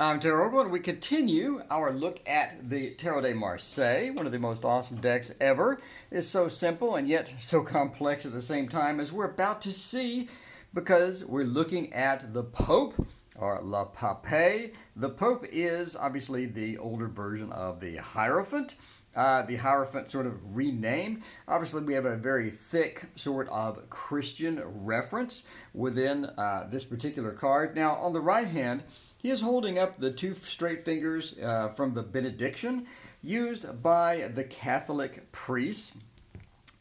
I'm Terry Ogle, and we continue our look at the Tarot de Marseille, one of the most awesome decks ever. It's so simple and yet so complex at the same time, as we're about to see, because we're looking at the Pope, or Le Pape. The Pope is obviously the older version of the Hierophant. The Hierophant sort of renamed. Obviously, we have a very thick sort of Christian reference within this particular card. Now, on the right hand, he is holding up the two straight fingers from the benediction used by the Catholic priests.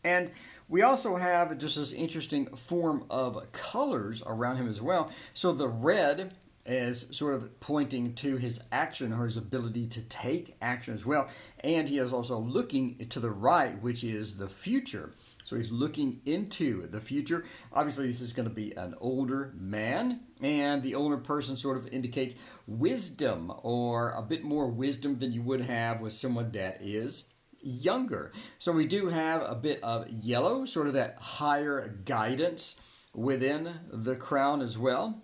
And we also have just this interesting form of colors around him as well. So the red is sort of pointing to his action or his ability to take action as well. And he is also looking to the right, which is the future. So he's looking into the future. Obviously, this is going to be an older man, and the older person sort of indicates wisdom, or a bit more wisdom than you would have with someone that is younger. So we do have a bit of yellow, sort of that higher guidance within the crown as well.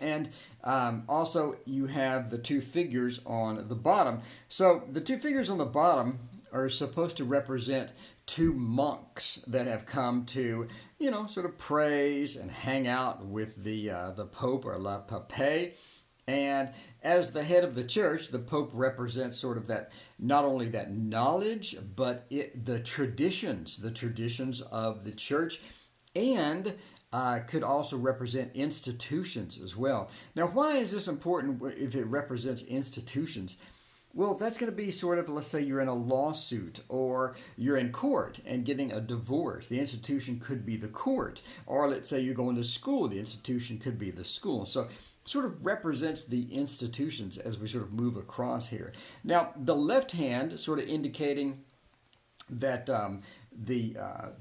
And also you have the two figures on the bottom. So the two figures on the bottom are supposed to represent two monks that have come to, sort of praise and hang out with the Pope, or Le Pape. And as the head of the church, the Pope represents sort of that, not only that knowledge, but the traditions of the church, and could also represent institutions as well. Now, why is this important if it represents institutions? Well, that's going to be sort of, let's say you're in a lawsuit or you're in court and getting a divorce. The institution could be the court. Or let's say you're going to school. The institution could be the school. So sort of represents the institutions as we sort of move across here. Now, the left hand sort of indicating that the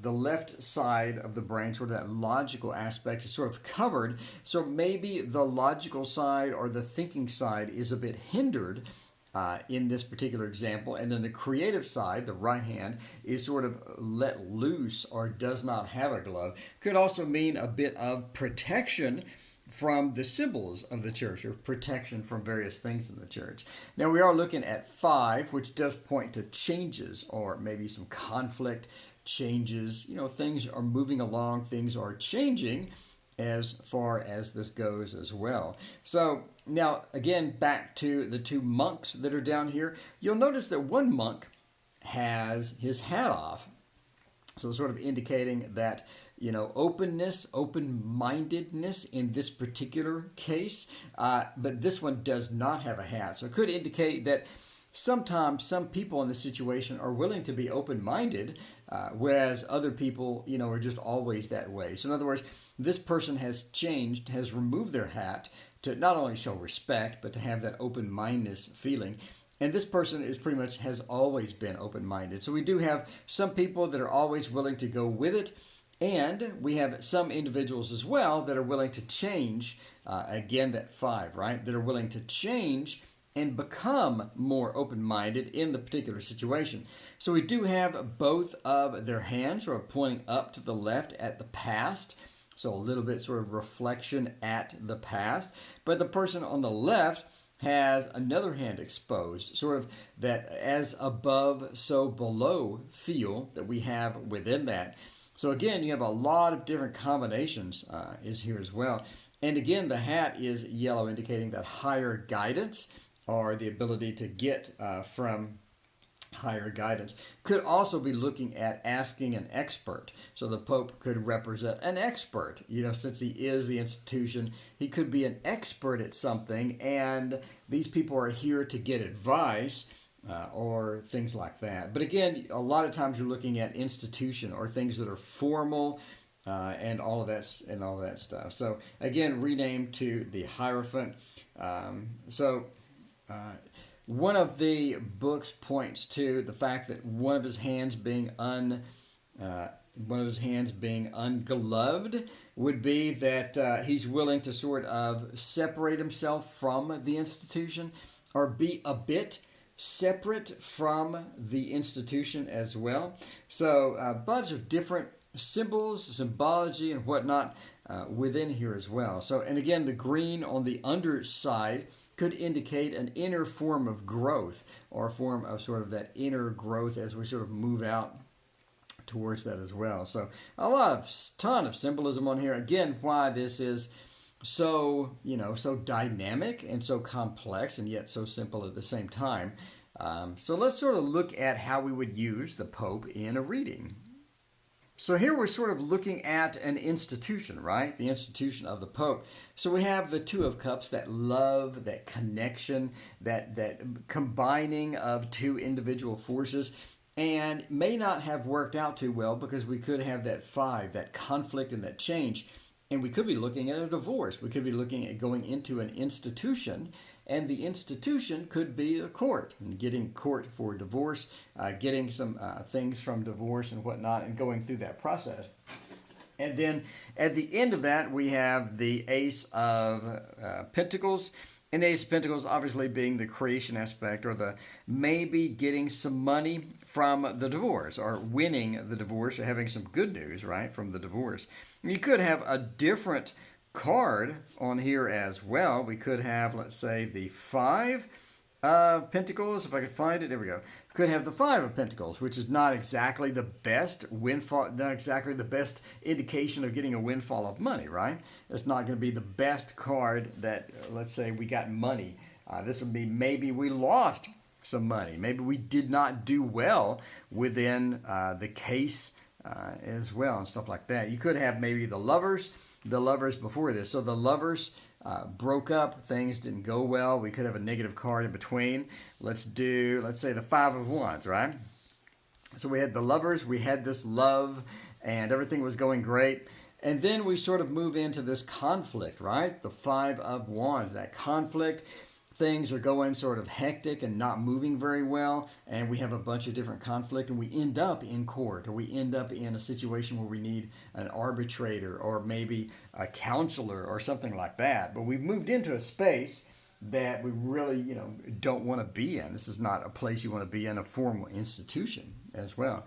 left side of the brain, sort of that logical aspect, is sort of covered. So maybe the logical side or the thinking side is a bit hindered in this particular example, and then the creative side, the right hand, is sort of let loose or does not have a glove. Could also mean a bit of protection from the symbols of the church, or protection from various things in the church. Now we are looking at 5, which does point to changes or maybe some conflict, changes. Things are moving along, things are changing as far as this goes as well. So now again, back to the two monks that are down here. You'll notice that one monk has his hat off. So sort of indicating that, openness, open-mindedness in this particular case. But this one does not have a hat. So it could indicate that sometimes some people in this situation are willing to be open-minded, whereas other people, are just always that way. So in other words, this person has changed, has removed their hat to not only show respect, but to have that open-mindedness feeling. And this person is pretty much has always been open-minded. So we do have some people that are always willing to go with it. And we have some individuals as well that are willing to change, again, that 5, right? That are willing to change and become more open-minded in the particular situation. So we do have both of their hands sort of pointing up to the left at the past. So a little bit sort of reflection at the past. But the person on the left has another hand exposed, sort of that as above, so below feel that we have within that. So again, you have a lot of different combinations is here as well. And again, the hat is yellow, indicating that higher guidance, or the ability to get from higher guidance. Could also be looking at asking an expert. So the Pope could represent an expert. Since he is the institution, he could be an expert at something, and these people are here to get advice or things like that. But again, a lot of times you're looking at institution or things that are formal and all of that stuff. So again, renamed to the Hierophant. One of the books points to the fact that one of his hands being ungloved would be that he's willing to sort of separate himself from the institution, or be a bit separate from the institution as well. So a bunch of different symbols, symbology, and whatnot within here as well. So, and again, the green on the underside could indicate an inner form of growth, or a form of sort of that inner growth as we sort of move out towards that as well. So a ton of symbolism on here. Again, why this is so, so dynamic and so complex and yet so simple at the same time. So let's sort of look at how we would use the Pope in a reading. So here we're sort of looking at an institution, right? The institution of the Pope. So we have the Two of Cups, that love, that connection, that combining of two individual forces, and may not have worked out too well because we could have that five, that conflict and that change. And we could be looking at a divorce. We could be looking at going into an institution, and the institution could be a court, and getting court for divorce, getting some things from divorce and whatnot, and going through that process. And then at the end of that, we have the Ace of Pentacles. And the Ace of Pentacles obviously being the creation aspect, or the maybe getting some money from the divorce, or winning the divorce, or having some good news, right, from the divorce. You could have a different card on here as well. We could have, let's say, the Five of Pentacles. If I could find it, there we go. Could have the Five of Pentacles, which is not exactly the best windfall, not exactly the best indication of getting a windfall of money, right? It's not going to be the best card that, let's say, we got money. This would be maybe we lost some money. Maybe we did not do well within the case as well, and stuff like that. You could have maybe the Lovers before this. So the Lovers broke up, things didn't go well. We could have a negative card in between. Let's say the Five of Wands, right? So we had the Lovers, we had this love, and everything was going great. And then we sort of move into this conflict, right? The Five of Wands, that conflict. Things are going sort of hectic and not moving very well, and we have a bunch of different conflict, and we end up in court, or we end up in a situation where we need an arbitrator or maybe a counselor or something like that. But we've moved into a space that we really, don't want to be in. This is not a place you want to be in, a formal institution as well.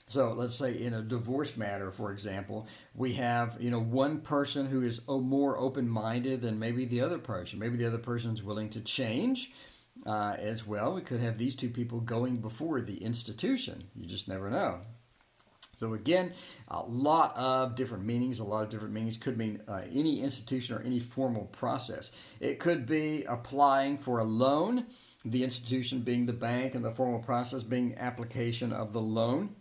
So let's say in a divorce matter, for example, we have, one person who is more open-minded than maybe the other person. Maybe the other person's willing to change as well. We could have these two people going before the institution. You just never know. So again, a lot of different meanings. Could mean any institution or any formal process. It could be applying for a loan, the institution being the bank, and the formal process being application of the loan.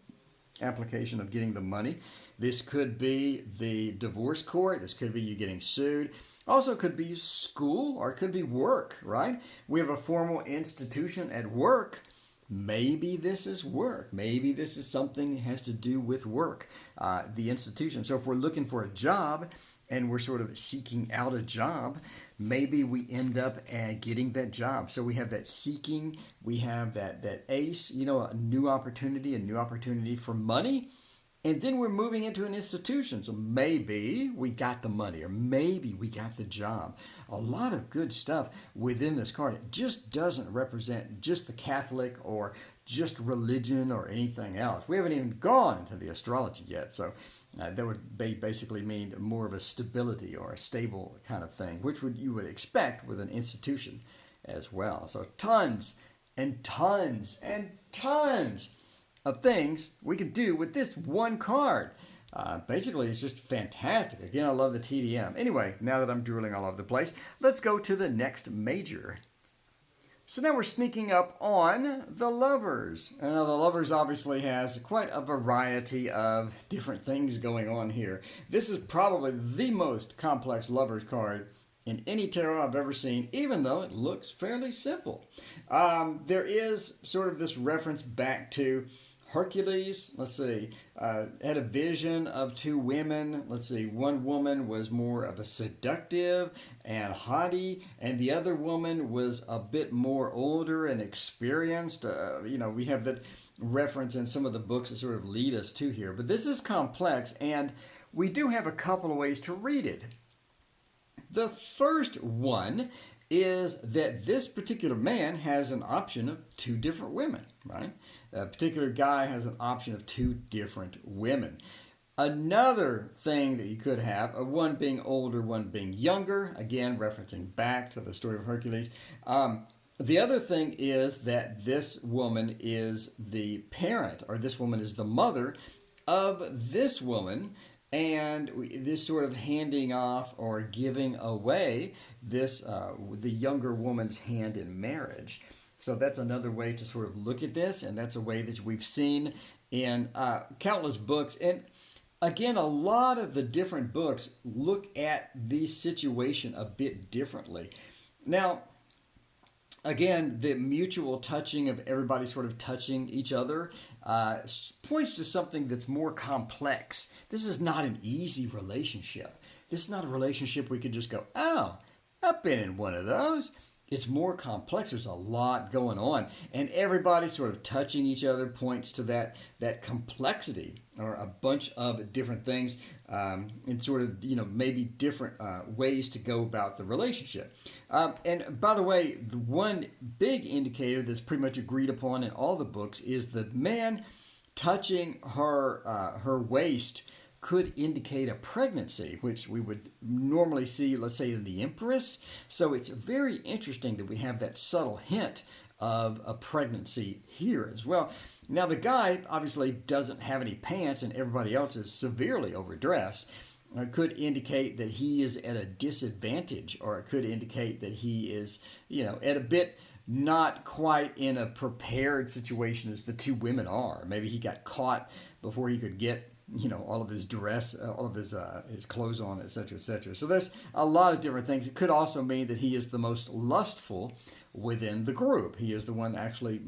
Application of getting the money. This could be the divorce court. This could be you getting sued. Also could be school, or it could be work, right? We have a formal institution at work. Maybe this is work. Maybe this is something that has to do with work, the institution. So if we're looking for a job and we're sort of seeking out a job, maybe we end up getting that job. So we have that seeking, we have that ace, a new opportunity for money. And then we're moving into an institution. So maybe we got the money, or maybe we got the job. A lot of good stuff within this card. It just doesn't represent just the Catholic or just religion or anything else. We haven't even gone into the astrology yet. So that would basically mean more of a stability or a stable kind of thing, which you would expect with an institution as well. So tons and tons and tons of things we could do with this one card. Basically, it's just fantastic. Again, I love the TDM. Anyway, now that I'm drooling all over the place, let's go to the next major. So now we're sneaking up on the Lovers. And now the Lovers obviously has quite a variety of different things going on here. This is probably the most complex Lovers card in any tarot I've ever seen, even though it looks fairly simple. There is sort of this reference back to Hercules, had a vision of two women. One woman was more of a seductive and haughty, and the other woman was a bit more older and experienced. We have that reference in some of the books that sort of lead us to here. But this is complex, and we do have a couple of ways to read it. The first one is that this particular man has an option of two different women, right? A particular guy has an option of two different women. Another thing that you could have, one being older, one being younger, again, referencing back to the story of Hercules. The other thing is that this woman is the parent, or this woman is the mother of this woman, and this sort of handing off or giving away this the younger woman's hand in marriage. So that's another way to sort of look at this, and that's a way that we've seen in countless books. And again, a lot of the different books look at the situation a bit differently. Now, again, the mutual touching of everybody sort of touching each other points to something that's more complex. This is not an easy relationship. This is not a relationship we could just go, oh, I've been in one of those. It's more complex. There's a lot going on. And everybody sort of touching each other points to that complexity, or a bunch of different things, and sort of, maybe different ways to go about the relationship. And by the way, the one big indicator that's pretty much agreed upon in all the books is the man touching her waist could indicate a pregnancy, which we would normally see, let's say, in the Empress. So it's very interesting that we have that subtle hint of a pregnancy here as well. Now, the guy obviously doesn't have any pants and everybody else is severely overdressed. Could indicate that he is at a disadvantage, or it could indicate that he is, at a bit not quite in a prepared situation as the two women are. Maybe he got caught before he could get all of his dress, all of his clothes on, etc., etc. So there's a lot of different things. It could also mean that he is the most lustful within the group. He is the one that actually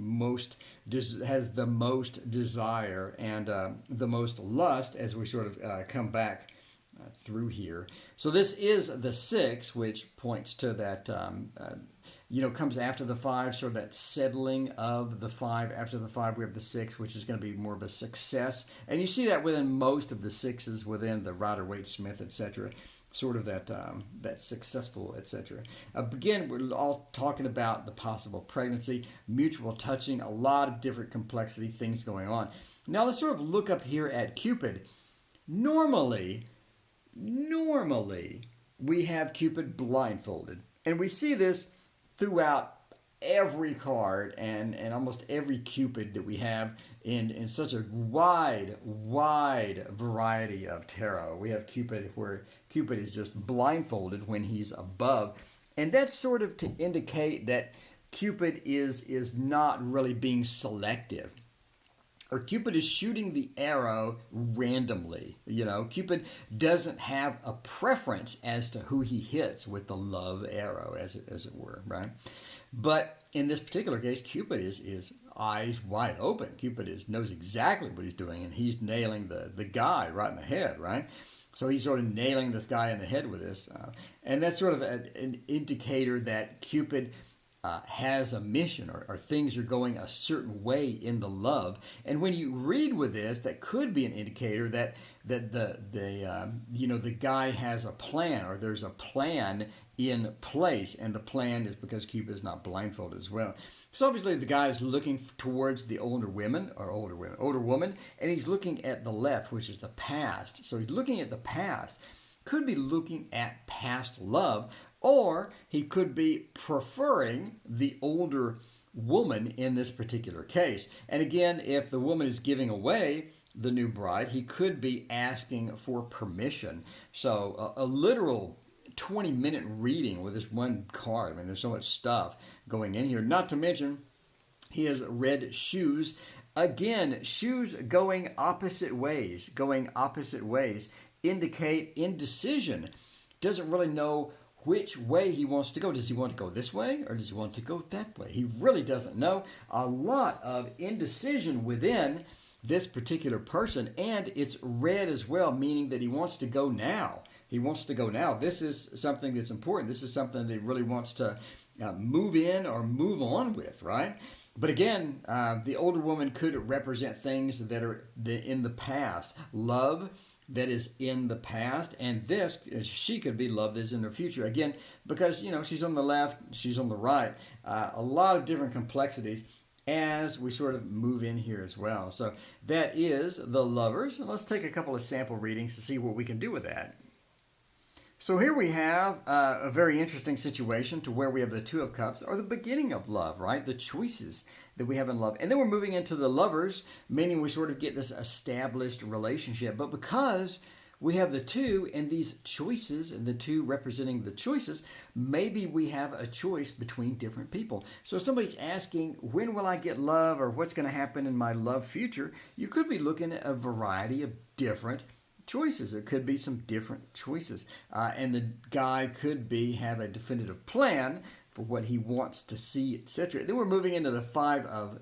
has the most desire and the most lust, as we sort of come back through here. So this is the 6, which points to that, comes after the 5, sort of that settling of the 5. After the 5, we have the 6, which is going to be more of a success. And you see that within most of the 6s, within the Rider-Waite-Smith, etc., sort of that successful, etc. Again, we're all talking about the possible pregnancy, mutual touching, a lot of different complexity things going on. Now let's sort of look up here at Cupid. Normally, we have Cupid blindfolded. And we see this throughout every card and almost every Cupid that we have in such a wide variety of tarot. We have Cupid where Cupid is just blindfolded when he's above. And that's sort of to indicate that Cupid is not really being selective. Or Cupid is shooting the arrow randomly. Cupid doesn't have a preference as to who he hits with the love arrow, as it were, right? But in this particular case, Cupid is eyes wide open. Cupid knows exactly what he's doing, and he's nailing the guy right in the head, right? So he's sort of nailing this guy in the head with this. And that's sort of an indicator that Cupid has a mission, or things are going a certain way in the love. And when you read with this, that could be an indicator that the guy has a plan, or there's a plan in place, and the plan is because Cupid is not blindfolded as well. So obviously the guy is looking towards the older woman, and he's looking at the left, which is the past. So he's looking at the past. Could be looking at past love, or he could be preferring the older woman in this particular case. And again, if the woman is giving away the new bride, he could be asking for permission. So a literal 20-minute reading with this one card. I mean, there's so much stuff going in here. Not to mention, he has red shoes. Again, shoes going opposite ways, indicate indecision. Doesn't really know which way he wants to go. Does he want to go this way, or does he want to go that way? He really doesn't know. A lot of indecision within this particular person, and it's red as well, meaning that he wants to go now. This is something that's important. This is something that he really wants to move in or move on with, right? But again, the older woman could represent things that are in the past. Love that is in the past, and she could be love that is in the future. Again, because, she's on the left, she's on the right. A lot of different complexities. as we sort of move in here as well. So that is the Lovers. And let's take a couple of sample readings to see what we can do with that. So here we have a very interesting situation to where we have the Two of Cups, or the beginning of love, right? The choices that we have in love. And then we're moving into the Lovers, meaning we sort of get this established relationship. But because we have the two and these choices, and the two representing the choices, maybe we have a choice between different people. So if somebody's asking, when will I get love, or what's going to happen in my love future, you could be looking at a variety of different choices. It could be some different choices. And the guy could have a definitive plan for what he wants to see, etc. Then we're moving into the Five of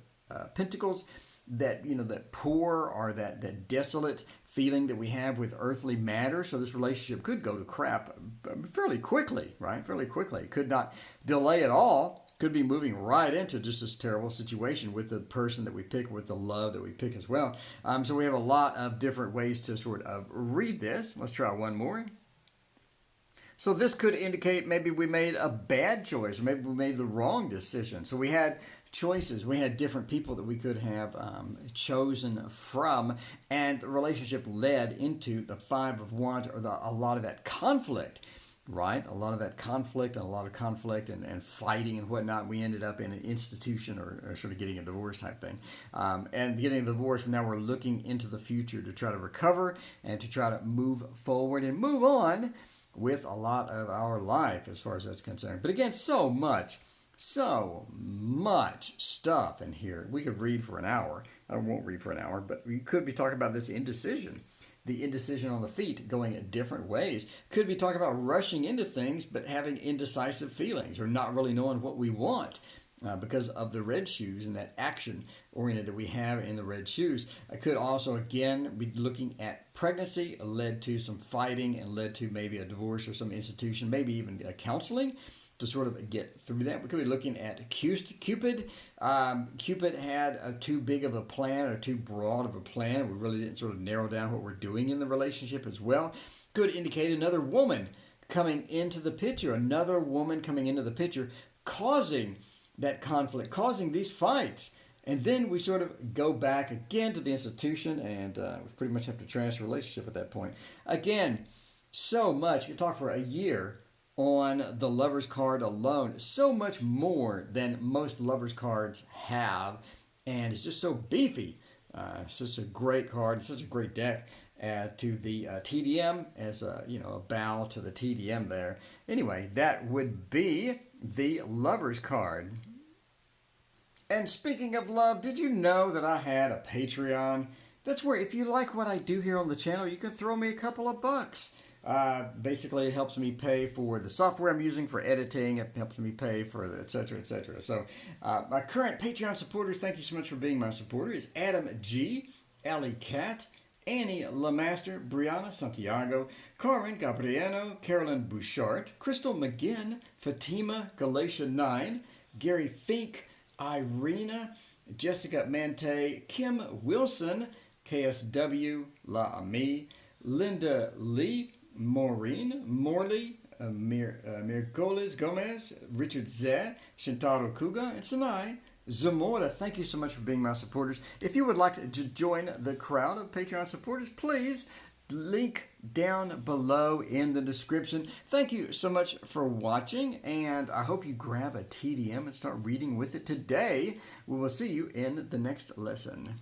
Pentacles, that, that poor, or that desolate feeling that we have with earthly matter. So this relationship could go to crap fairly quickly, right? Fairly quickly. It could not delay at all. Could be moving right into just this terrible situation with the person that we pick, with the love that we pick as well. So we have a lot of different ways to sort of read this. Let's try one more. So this could indicate maybe we made a bad choice, or maybe we made the wrong decision. So we had choices. We had different people that we could have chosen from, and the relationship led into the Five of Wands, or a lot of that conflict, right? A lot of that conflict, and a lot of conflict and fighting and whatnot. We ended up in an institution, or sort of getting a divorce type thing. And getting a divorce, now we're looking into the future to try to recover and to try to move forward and move on with a lot of our life as far as that's concerned. But again, so much stuff in here. We could read for an hour. I won't read for an hour, but we could be talking about this indecision. The indecision on the feet, going in different ways. Could be talking about rushing into things, but having indecisive feelings, or not really knowing what we want. Because of the red shoes and that action oriented that we have in the red shoes. I could also, again, be looking at pregnancy, led to some fighting, and led to maybe a divorce or some institution, maybe even counseling to sort of get through that. We could be looking at Cupid. Cupid had too big of a plan, or too broad of a plan. We really didn't sort of narrow down what we're doing in the relationship as well. Could indicate another woman coming into the picture, causing that conflict, causing these fights. And then we sort of go back again to the institution, and we pretty much have to transfer the relationship at that point. Again, so much. You can talk for a year on the Lovers card alone. So much more than most Lovers cards have. And it's just so beefy. It's just a great card. It's such a great deck. To the TDM, as a bow to the TDM there. Anyway, that would be the Lovers card. And speaking of love, did you know that I had a Patreon? That's where, if you like what I do here on the channel, you can throw me a couple of bucks. Basically, it helps me pay for the software I'm using for editing. It helps me pay for the et cetera, et cetera. So my current Patreon supporters, thank you so much for being my supporter, is Adam G, Ellie Cat, Annie Lamaster, Brianna Santiago, Carmen Gabriano, Carolyn Bouchard, Crystal McGinn, Fatima Galatia 9, Gary Fink, Irina, Jessica Mante, Kim Wilson, KSW, La Ami, Linda Lee, Maureen, Morley, Mircoles Gomez, Richard Zeh, Shintaro Kuga, and Sanai Zamora. Thank you so much for being my supporters. If you would like to join the crowd of Patreon supporters, please link down below in the description. Thank you so much for watching, and I hope you grab a TDM and start reading with it today. We will see you in the next lesson.